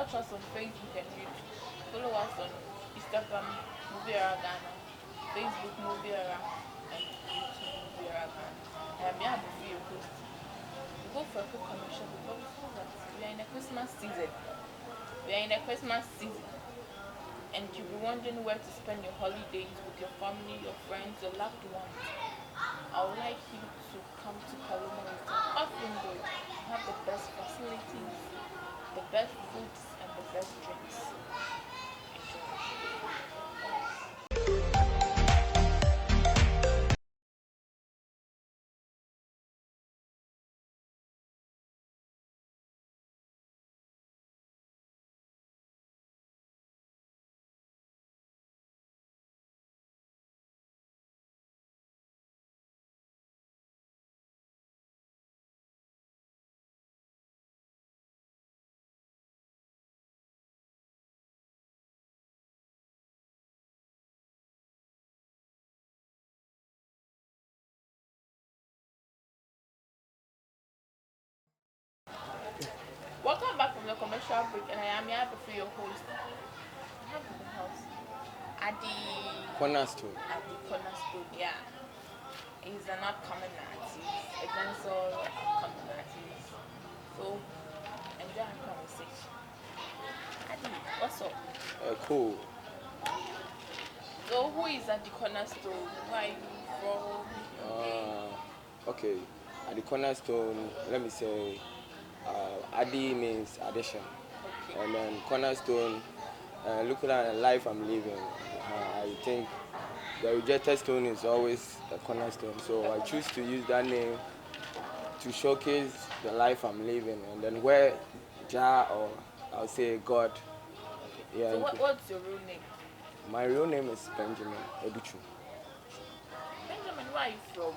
watch us on Facebook and YouTube. Follow us on Instagram, Movieeraghana, Facebook Movieeraghana, and YouTube Movieeraghana. Yhaaabrefi your host. We go for a quick commercial before we are in the Christmas season. And you'll be wondering where to spend your holidays with your family, your friends, your loved ones. I would like you to come to Paloma Resort Window. We have the best facilities, the best foods, and the best drinks. Welcome back from the commercial break, and I am Yhaaabrefi, your host. I have the house at the Cornerstone. Yeah. He's an upcoming artist, a dancehall upcoming artist. So enjoy our conversation. Adi, what's up? Cool. So who is at the Cornerstone? Where are you from? Okay. At the Cornerstone, let me say, ADDI means addition. Okay. And then Cornerstone, looking at the life I'm living, I think the rejected stone is always the cornerstone. So I choose to use that name to showcase the life I'm living. And then where Yhaa, or I'll say God. Yeah. So what's your real name? My real name is Benjamin Educhu. Benjamin, where are you from?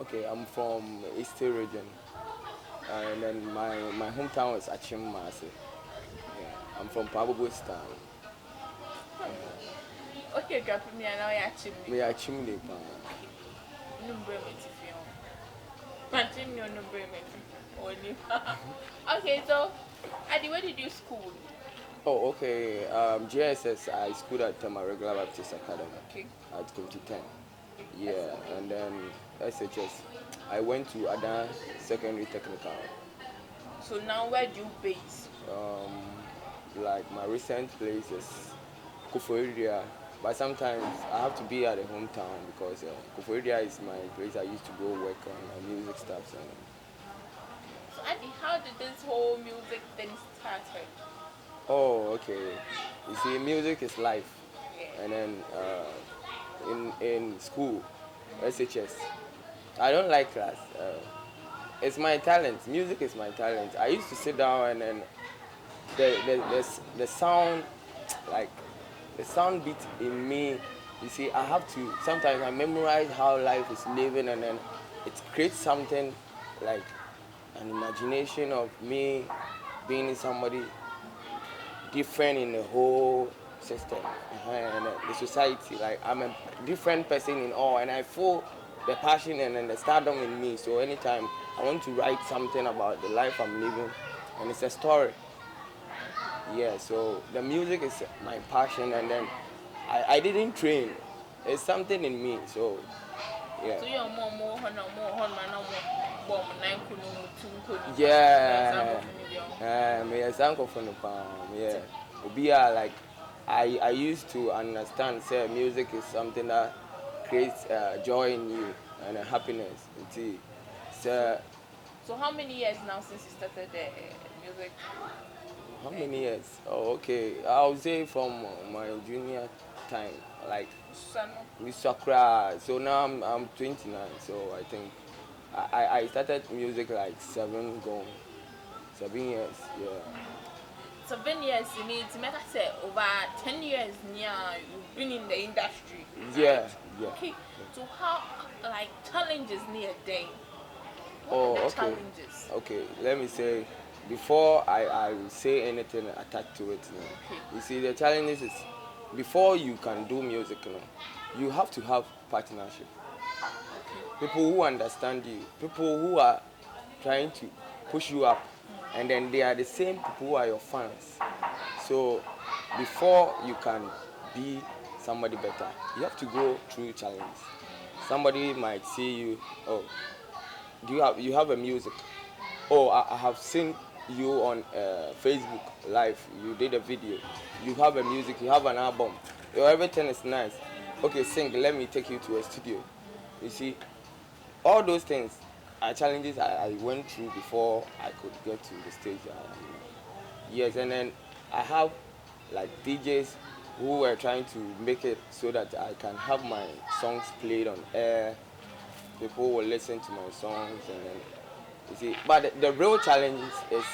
Okay, I'm from Eastern region. And then my hometown is Achim Mase. Yeah, I'm from Pabobostan. Okay, Grandpa, me and now you're Achim. Me Achim de Okay, so Adi, where did you school? Oh, okay. JSS, I schooled at Regular Baptist Academy. Okay. At 2010. Yeah, and then SHS, I went to ADDI Secondary Technical. So now where do you base? Like my recent place is Movieeraghana, but sometimes I have to be at the hometown because Movieeraghana is my place I used to go work on music stuff. So Adi, how did this whole music thing start? Oh, okay. You see, music is life. Yeah. And then in school, SHS, I don't like class. It's my talent. Music is my talent. I used to sit down and then the sound, like the sound beat in me. You see, I have to, sometimes I memorize how life is living, and then it creates something like an imagination of me being somebody different in the whole system and the society. Like I'm a different person in all, and I feel the passion and then the stardom in me. So anytime I want to write something about the life I'm living, and it's a story. Yeah, so the music is my passion, and then I didn't train. It's something in me, so yeah. So you're more, yeah. Me a sanko from the palm. Yeah. Obia, like I used to understand say music is something that creates joy in you and happiness. So how many years now since you started music? How many years? Oh, okay. I would say from my junior time, like with Sakura. So now I'm 29. So I think I started music like 7 years. Yeah. 7 years in it. Make I say over 10 years now you've been in the industry. Yeah. Right? Yeah. Okay. So how like challenges near day? What are the challenges? Okay. Let me say, before I say anything attached to it, Okay. You see, the challenge is before you can do music, you have to have partnership. Okay. People who understand you, people who are trying to push you up, and then they are the same people who are your fans. So before you can be somebody better, you have to go through challenges. Somebody might see you, oh, you have a music? Oh, I have seen you on Facebook Live. You did a video. You have a music. You have an album. Everything is nice. Okay, sing. Let me take you to a studio. You see, all those things are challenges I went through before I could get to the stage I am now. Yes, and then I have like DJs who were trying to make it so that I can have my songs played on air. People will listen to my songs, and then you see. But the real challenge is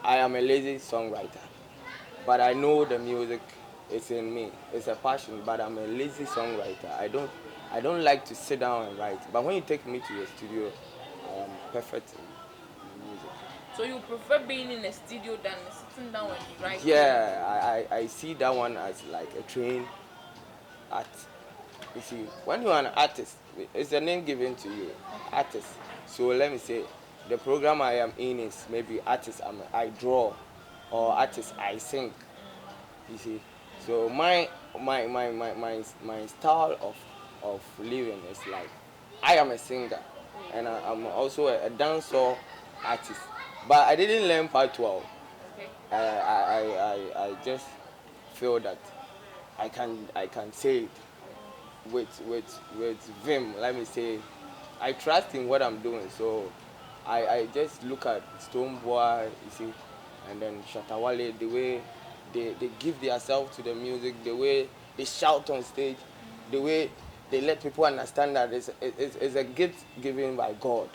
I am a lazy songwriter, but I know the music is in me. It's a passion, but I'm a lazy songwriter. I don't like to sit down and write. But when you take me to the studio, I am perfect in music. So you prefer being in a studio than sitting down and writing? Yeah, I see that one as like a train art. You see, when you are an artist, it's a name given to you, artist. So let me say, the program I am in is maybe artist I draw, or artist I sing. You see, so my style of living is like I am a singer, and I'm also a dancer artist. But I didn't learn part 12. Okay. I just feel that I can say it with vim. Let me say, I trust in what I'm doing. So I just look at Stonebwoy, you see, and then Shatawale, the way they give themselves to the music, the way they shout on stage, the way they let people understand that it's a gift given by God,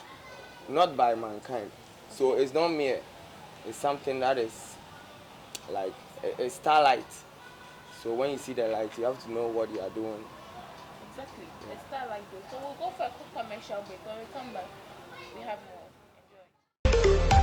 not by mankind. So it's not mere, it's something that is like a starlight. So when you see the light, you have to know what you are doing. Exactly. It's that like this. So we'll go for a quick commercial break. When we come back, we have more. Enjoy.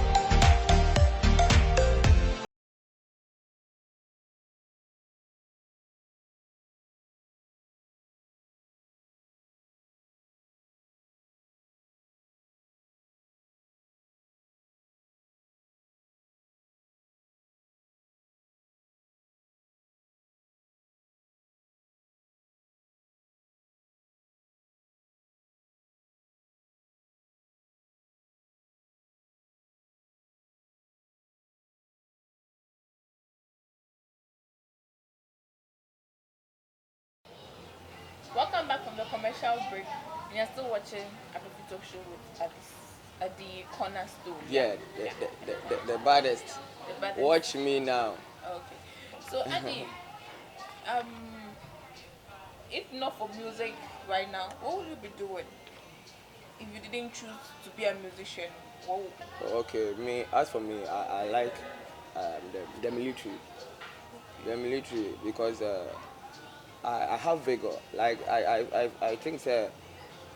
Welcome back from the commercial break. And you're still watching Abrefi Talk Show with at the Cornerstone. Yeah, the baddest. The baddest. Watch me now. Okay. So Annie, um, if not for music right now, what would you be doing if you didn't choose to be a musician? What would... Okay, as for me, I like the military. The military because I have vigor. Like I think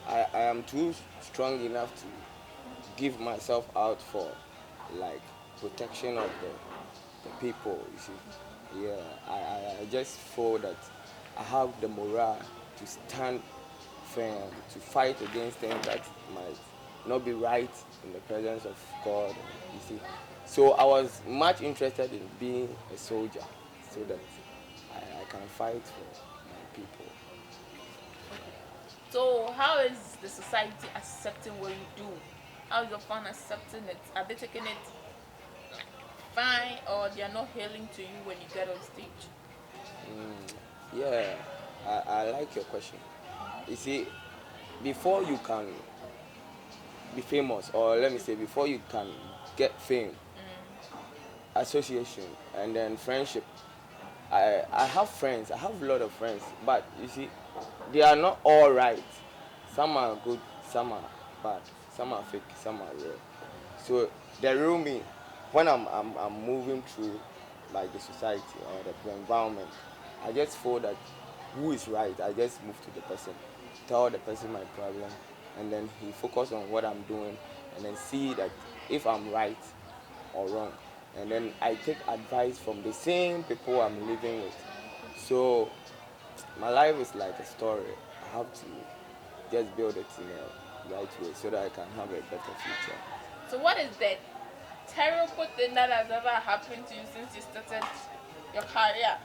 I am too strong enough to give myself out for like protection of the people. You see, yeah. I just feel that I have the morale to stand firm, to fight against things that might not be right in the presence of God. You see, so I was much interested in being a soldier, so that I can fight for my people. So how is the society accepting what you do? How is your fan accepting it? Are they taking it fine, or they are not hailing to you when you get on stage? Yeah, I like your question. You see, before you can be famous, or let me say, before you can get fame, association, and then friendship. I have friends. I have a lot of friends, but you see, they are not all right. Some are good, some are bad, some are fake, some are real. So the real me, when I'm moving through like the society or the environment, I just feel that who is right. I just move to the person, tell the person my problem, and then he focus on what I'm doing, and then see that if I'm right or wrong. And then I take advice from the same people I'm living with. So my life is like a story. I have to just build it in a right way so that I can have a better future. So what is that terrible thing that has ever happened to you since you started Your career.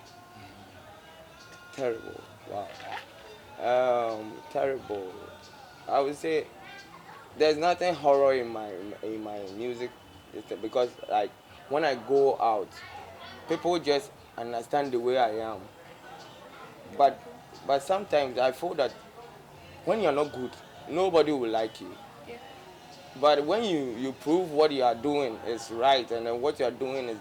Terrible. Wow. Terrible. I would say there's nothing horror in my music, because like when I go out, people just understand the way I am. But Okay. but sometimes I feel that when you're not good, nobody will like you. Yeah. But when you prove what you are doing is right, and then what you are doing is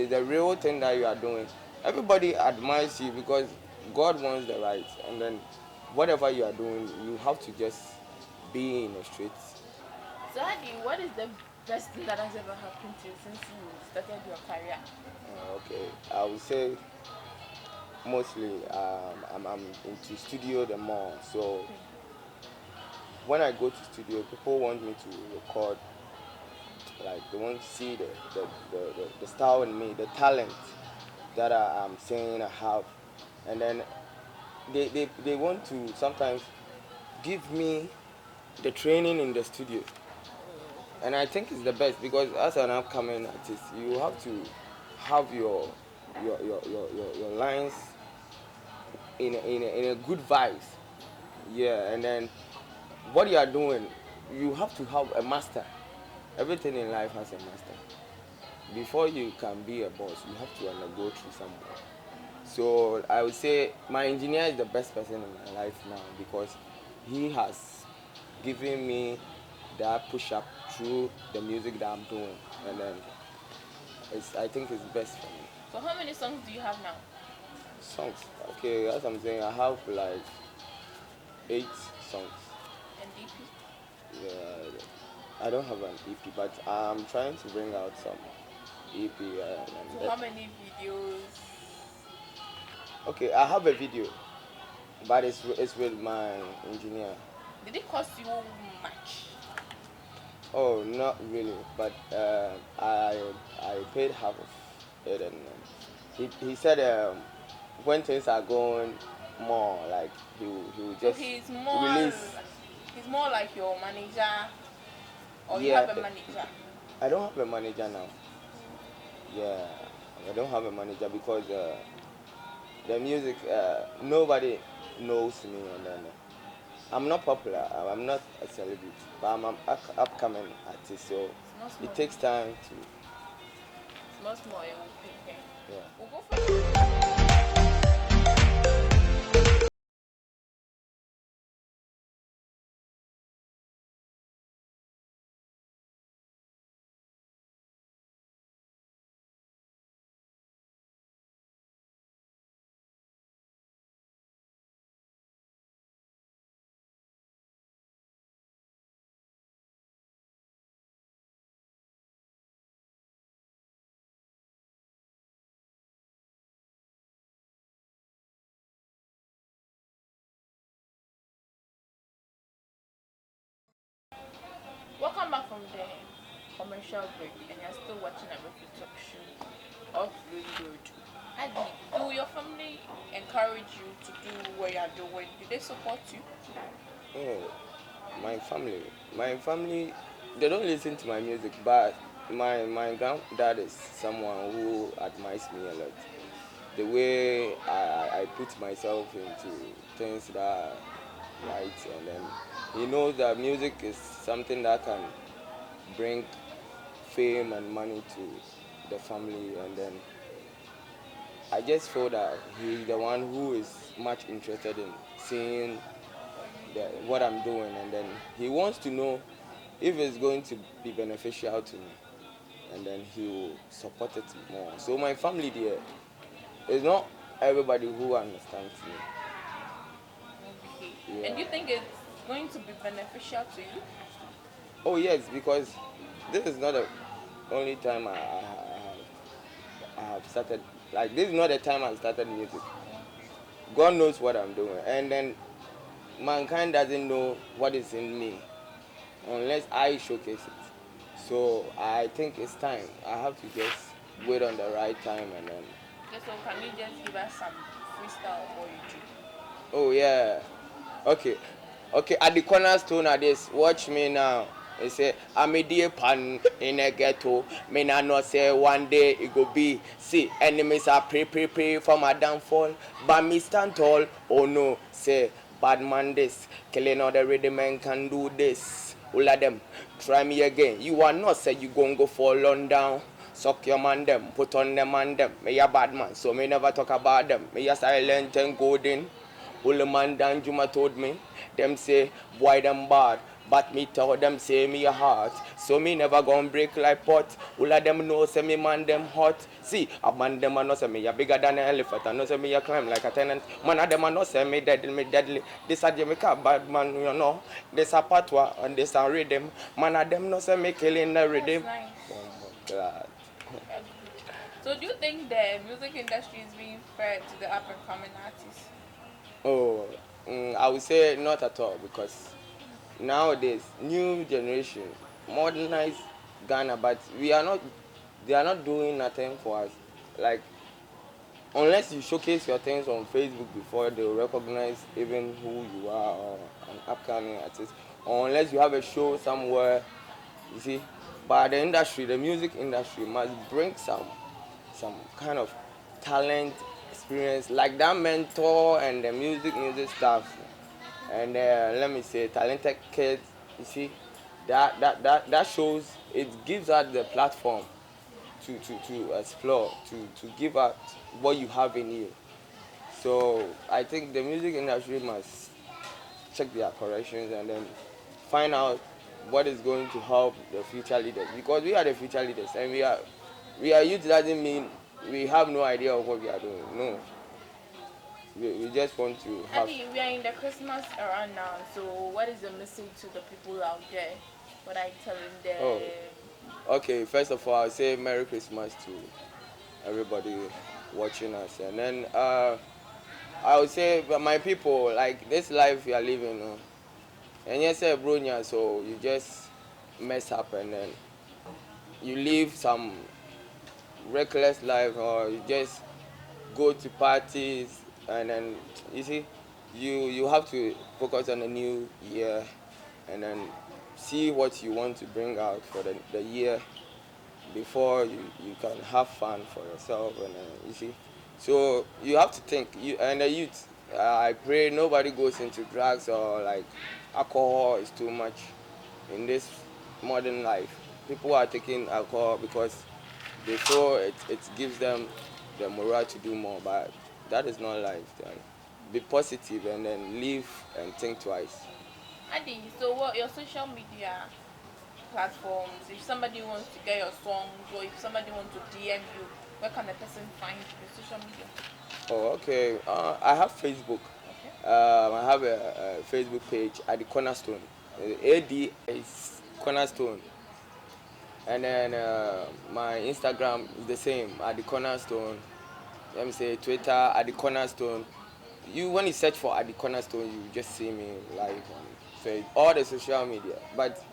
the real thing that you are doing, everybody admires you because God wants the right. And then whatever you are doing, you have to just be in the streets. So, Adi, what is the best thing that has ever happened to you since you started your career? Okay, I would say mostly I'm into studio the more. So when I go to studio, people want me to record. Like they want to see the style in me, the talent that I'm saying I have. And then they want to sometimes give me the training in the studio. Oh, okay. And I think it's the best because as an upcoming artist, you have to have your lines in a good vibes. Yeah, and then what you are doing, you have to have a master. Everything in life has a master. Before you can be a boss, you have to undergo through someone. So I would say my engineer is the best person in my life now because he has given me that push up through the music that I'm doing, and then I think it's best for me. So, how many songs do you have now? Songs, okay, as I'm saying, I have like 8 songs. And DP? Yeah, I don't have an EP, but I'm trying to bring out some EP. So, how many videos? Okay, I have a video, but it's with my engineer. Did it cost you much? Oh, not really, but I paid half of it, and he said when things are going more, like he will So, just release. he's more like your manager, or you Yeah, have a manager? I don't have a manager now. Yeah, I don't have a manager because the music, nobody knows me, and then I'm not popular. I'm not a celebrity, but I'm an upcoming artist, so Small, it small, takes time to. small, small, it will pay. Yeah. We'll go for it. Welcome back from the commercial break, and you're still watching Abrefi talk show off Road. Adi, do your family encourage you to do what you're doing? Do they support you? Oh, my family, they don't listen to my music, but my granddad is someone who admires me a lot. The way I put myself into things that are right, and then he knows that music is something that can bring fame and money to the family, and then I just feel that he's the one who is much interested in seeing what I'm doing, and then he wants to know if it's going to be beneficial to me, and then he will support it more. So my family there is not everybody who understands me. Okay. And Yeah. you think it's going to be beneficial to you? Oh yes, because this is not the only time I have started. Like this is not the time I started music. God knows what I'm doing, and then mankind doesn't know what is in me unless I showcase it. So I think it's time. I have to just wait on the right time, and then. Okay, so can you just give us some freestyle of what you do? Oh yeah. Okay. Okay. At the cornerstone of this, watch me now. They say, I'm a dear pan in a ghetto. Me nah no say one day it go be. See, enemies are pray for my downfall. But me stand tall. Oh no, say, bad man this. Killing all the ready men can do this. All of them, try me again. You are not say you gon' go fall on down. Suck your man them, put on them and them. Me a bad man, so me never talk about them. Me a silent and golden. All the man Dan Juma told me. Them say, boy them bad. But me tell them say me a heart. So me never gon' break like pot. All of them know say me man them hot. See, a man them a know say me a bigger than an elephant. I know say me a climb like a tenant. Man of them a know say me deadly. This a Jamaica bad man, you know. This a patwa and this a rhythm. Man of them know say me killing the rhythm. Nice. Oh my God. So do you think the music industry is being fair to the up and coming artists? Oh, I would say not at all because nowadays new generation modernize Ghana, but we are not. They are not doing nothing for us. Like unless you showcase your things on Facebook before they will recognize even who you are or an upcoming artist, or unless you have a show somewhere, you see. But the industry, the music industry, must bring some kind of talent, experience, like that mentor and the music stuff, and let me say, talented kids. You see, that shows it gives us the platform to explore, to give out what you have in you. So I think the music industry must check their corrections and then find out what is going to help the future leaders, because we are the future leaders and we are youth. Doesn't mean we have no idea of what we are doing. No, we just want to have. Andy, we are in the Christmas era now, so what is the message to the people out there? What are you telling Oh, them? okay. First of all, I'll say Merry Christmas to everybody watching us, and then I would say, but my people, like this life we are living, and yes, bronya, so you just mess up and then you live some reckless life, or you just go to parties and then you see, you have to focus on the new year and then see what you want to bring out for the year before you can have fun for yourself, and you see, so you have to think, you and the youth, I pray nobody goes into drugs or like alcohol is too much in this modern life. People are taking alcohol because they feel it gives them the morale to do more, but that is not life. Then be positive and then live and think twice. Andy, so what your social media platforms? If somebody wants to get your songs, or if somebody wants to DM you, where can a person find your social media? Oh, okay. I have Facebook. Okay. I have a Facebook page at the Cornerstone. ADDI is Cornerstone. And then my Instagram is the same at the Cornerstone. Let me say Twitter at the Cornerstone. You when you search for at the Cornerstone, you just see me live on all the social media. But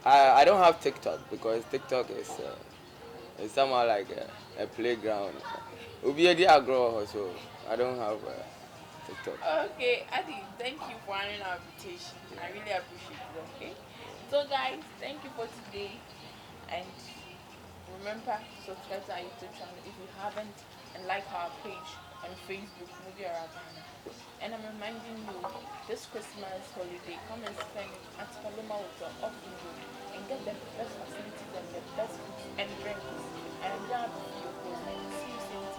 I don't have TikTok because TikTok is somehow like a playground. Ubi grow, so I don't have TikTok. Okay, Adi, thank you for honoring our invitation. I really appreciate it. Okay, so guys, thank you for today, and remember to subscribe to our YouTube channel if you haven't, and like our page on Facebook, Movieeraghana. And I'm reminding you, this Christmas holiday, come and spend it at Paloma Hotel off Ingo and get the best facilities and the best food and drinks. And I'm glad to see you. See you soon.